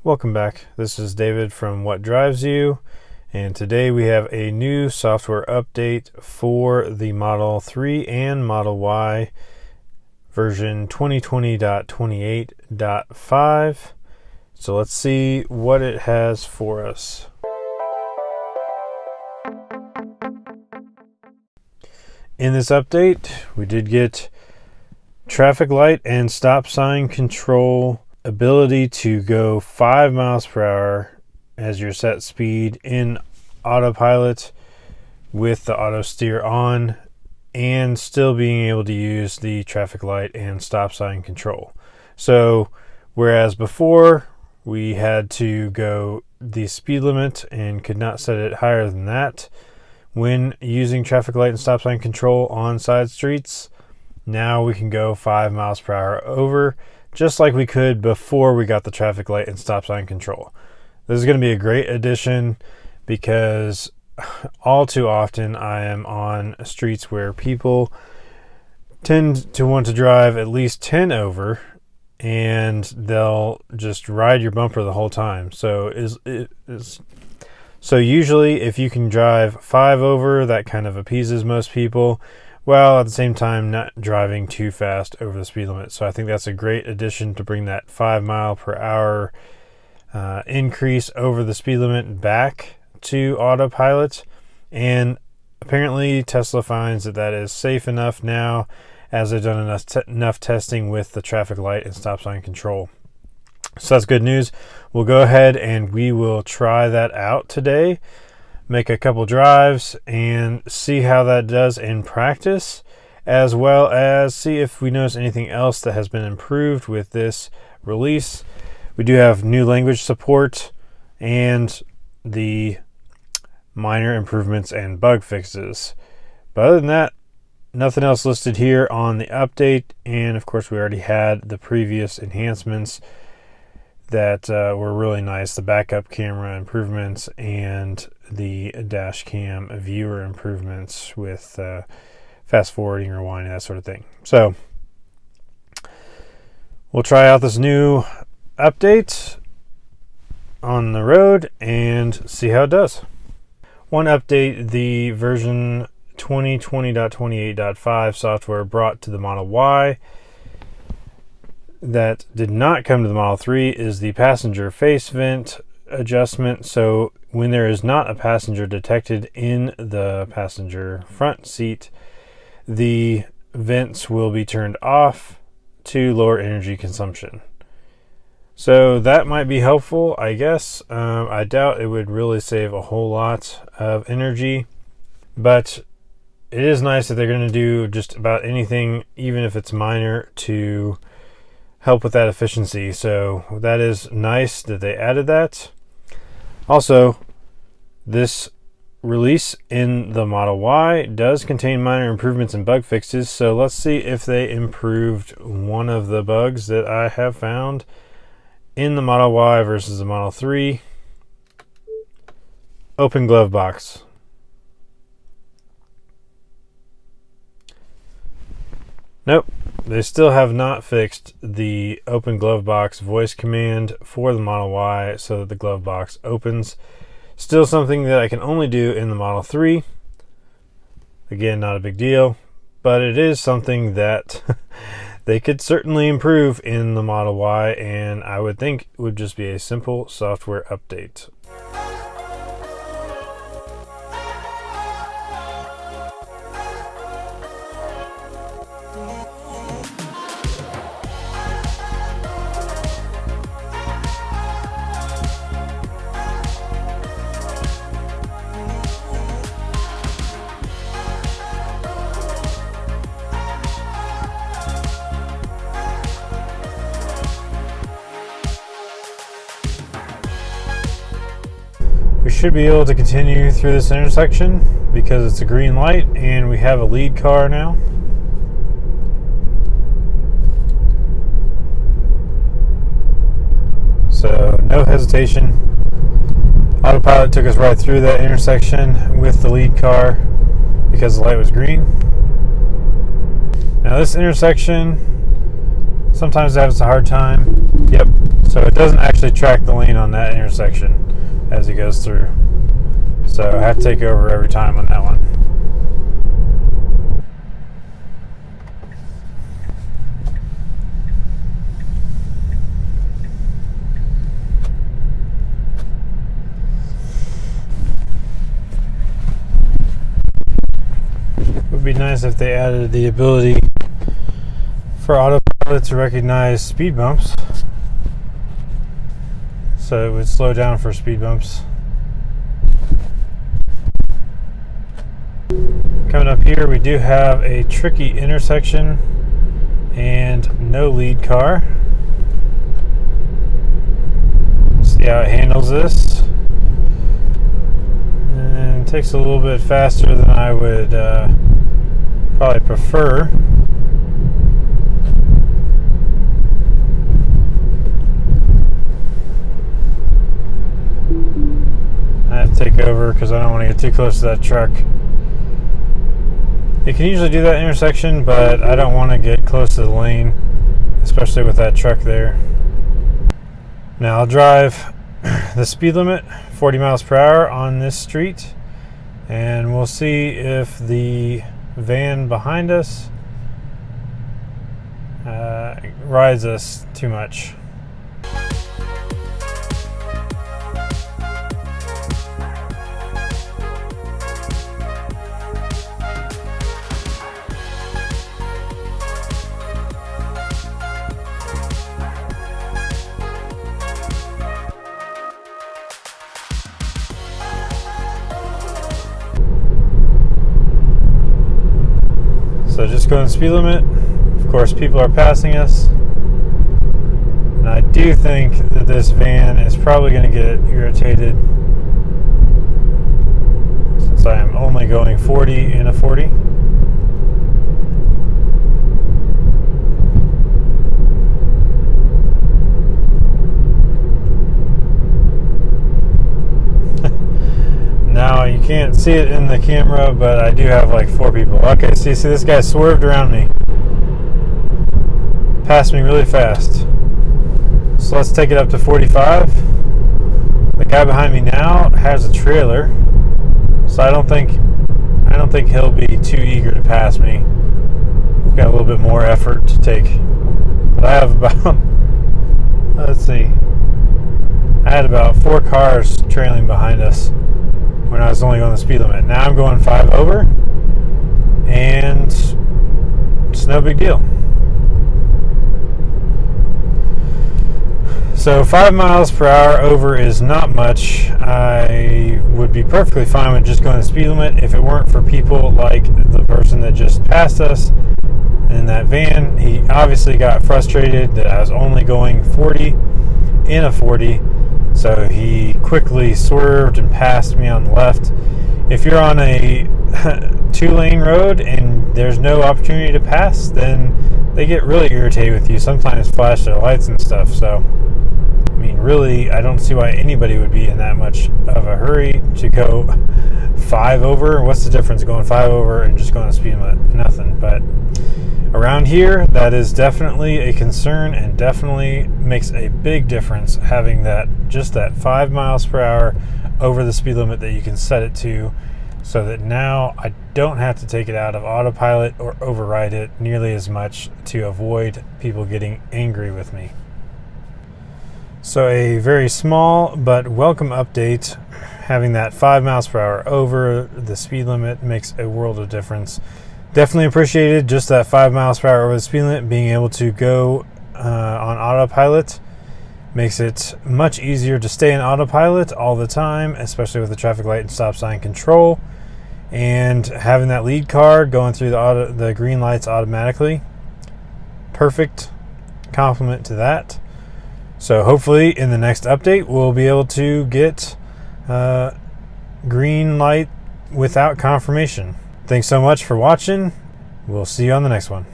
Welcome back. This is David from What Drives You, and today we have a new software update for the Model 3 and Model Y version 2020.28.5. So let's see what it has for us. In this update, we did get traffic light and stop sign control, ability to go 5 miles per hour as your set speed in autopilot with the auto steer on, and still being able to use the traffic light and stop sign control. So whereas before we had to go the speed limit and could not set it higher than that when using traffic light and stop sign control on side streets, now we can go 5 miles per hour over, just like we could before we got the traffic light and stop sign control. This is going to be a great addition because all too often I am on streets where people tend to want to drive at least 10 over, and they'll just ride your bumper the whole time. So usually if you can drive 5 over, that kind of appeases most people, while at the same time not driving too fast over the speed limit. So I think that's a great addition to bring that 5 mile per hour increase over the speed limit back to autopilot. And apparently Tesla finds that that is safe enough now, as they've done enough testing with the traffic light and stop sign control. So that's good news. We'll go ahead and we will try that out today, make a couple drives and see how that does in practice, as well as see if we notice anything else that has been improved with this release. We do have new language support and the minor improvements and bug fixes. But other than that, nothing else listed here on the update. And of course, we already had the previous enhancements that were really nice, the backup camera improvements and the dash cam viewer improvements with fast forwarding, rewinding, that sort of thing. So we'll try out this new update on the road and see how it does. One update the version 2020.28.5 software brought to the Model Y that did not come to the Model 3 is the passenger face vent adjustment. So when there is not a passenger detected in the passenger front seat, the vents will be turned off to lower energy consumption. So that might be helpful, I guess. I doubt it would really save a whole lot of energy, but it is nice that they're going to do just about anything, even if it's minor, to help with that efficiency. So that is nice that they added that. Also, this release in the Model Y does contain minor improvements and bug fixes. So let's see if they improved one of the bugs that I have found in the Model Y versus the Model 3. Open glove box. Nope, they still have not fixed the open glove box voice command for the Model Y so that the glove box opens. Still something that I can only do in the Model 3. Again, not a big deal, but it is something that they could certainly improve in the Model Y, and I would think it would just be a simple software update. We should be able to continue through this intersection because it's a green light and we have a lead car now. So no hesitation. Autopilot took us right through that intersection with the lead car because the light was green. Now this intersection, sometimes it has a hard time. Yep, So it doesn't actually track the lane on that intersection as it goes through. So I have to take over every time on that one. It would be nice if they added the ability for autopilot to recognize speed bumps, so it would slow down for speed bumps. Coming up here, we do have a tricky intersection and no lead car. See how it handles this. And it takes a little bit faster than I would probably prefer. I have to take over because I don't want to get too close to that truck. You can usually do that intersection, but I don't want to get close to the lane, especially with that truck there. Now I'll drive the speed limit, 40 miles per hour on this street, and we'll see if the van behind us rides us too much. So just going the speed limit. Of course, people are passing us. And I do think that this van is probably going to get irritated since I am only going 40 in a 40. Now you can't see it in the camera, but I do have like 4 people. Okay, see this guy swerved around me. Passed me really fast. So let's take it up to 45. The guy behind me now has a trailer, so I don't think he'll be too eager to pass me. He's got a little bit more effort to take. But I have about, let's see, I had about 4 cars trailing behind us when I was only going the speed limit. Now I'm going 5 over, and it's no big deal. So 5 miles per hour over is not much. I would be perfectly fine with just going the speed limit if it weren't for people like the person that just passed us in that van. He obviously got frustrated that I was only going 40 in a 40. So he quickly swerved and passed me on the left. If you're on a 2-lane road and there's no opportunity to pass, then they get really irritated with you. Sometimes flash their lights and stuff. So, I mean, really, I don't see why anybody would be in that much of a hurry to go 5 over. What's the difference going 5 over and just going the speed limit? Nothing. But around here, that is definitely a concern and definitely makes a big difference having just that 5 miles per hour over the speed limit that you can set it to, so that now I don't have to take it out of autopilot or override it nearly as much to avoid people getting angry with me. So a very small but welcome update. Having that 5 miles per hour over the speed limit makes a world of difference. Definitely appreciated just that 5 miles per hour over the speed limit. Being able to go on autopilot makes it much easier to stay in autopilot all the time, especially with the traffic light and stop sign control. And having that lead car going through the green lights automatically, perfect complement to that. So hopefully in the next update we'll be able to get green light without confirmation. Thanks so much for watching. We'll see you on the next one.